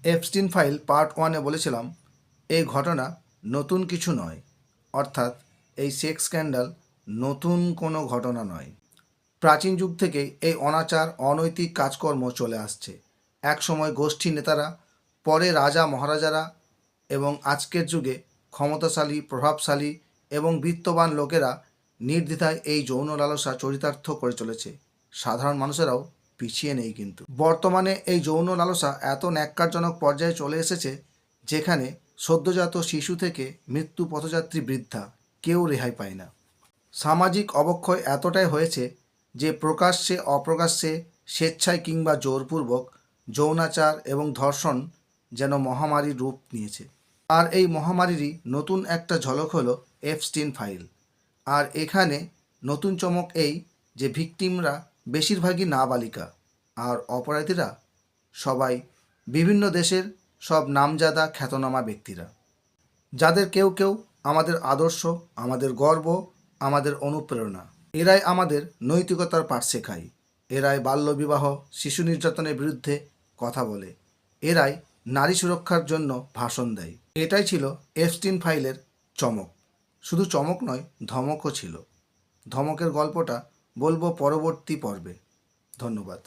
Epstein file part 1-এ বলেছিলাম এই ঘটনা নতুন কিছু নয়, অর্থাৎ এই সেক্স স্ক্যান্ডাল নতুন কোনো ঘটনা নয়। প্রাচীন যুগ থেকেই এই অনাচার অনৈতিক কাজকর্ম চলে আসছে। এক সময় গোষ্ঠী নেতারা, পরে রাজা মহারাজারা এবং আজকের যুগে ক্ষমতাশালী, প্রভাবশালী এবং বিত্তবান লোকেরা নির্দ্বিধায় এই যৌন লালসা চরিতার্থ করে চলেছে। সাধারণ মানুষেরাও পিছিয়ে নেই। কিন্তু বর্তমানে এই যৌন লালসা এত ন্যাক্কারজনক পর্যায়ে চলে এসেছে যেখানে সদ্যজাত শিশু থেকে মৃত্যু পথযাত্রী বৃদ্ধা কেউ রেহাই পায় না। সামাজিক অবক্ষয় এতটাই হয়েছে যে প্রকাশ্যে অপ্রকাশ্যে, স্বেচ্ছায় কিংবা জোরপূর্বক যৌনাচার এবং ধর্ষণ যেন মহামারীর রূপ নিয়েছে। আর এই মহামারীরই নতুন একটা ঝলক হলো এপস্টিন ফাইল। আর এখানে নতুন চমক এই যে ভিকটিমরা বেশিরভাগই নাবালিকা, আর অপরাধীরা সবাই বিভিন্ন দেশের সব নামজাদা খ্যাতনামা ব্যক্তিরা, যাদের কেউ কেউ আমাদের আদর্শ, আমাদের গর্ব, আমাদের অনুপ্রেরণা। এরাই আমাদের নৈতিকতার পাঠ শেখায়। এরাই বাল্যবিবাহ, শিশু নির্যাতনের বিরুদ্ধে কথা বলে। এরাই নারী সুরক্ষার জন্য ভাষণ দেয়। এটাই ছিল এপস্টিন ফাইলের চমক। শুধু চমক নয়, ধমকও ছিল। ধমকের গল্পটা বলবো পরবর্তী পর্বে। ধন্যবাদ।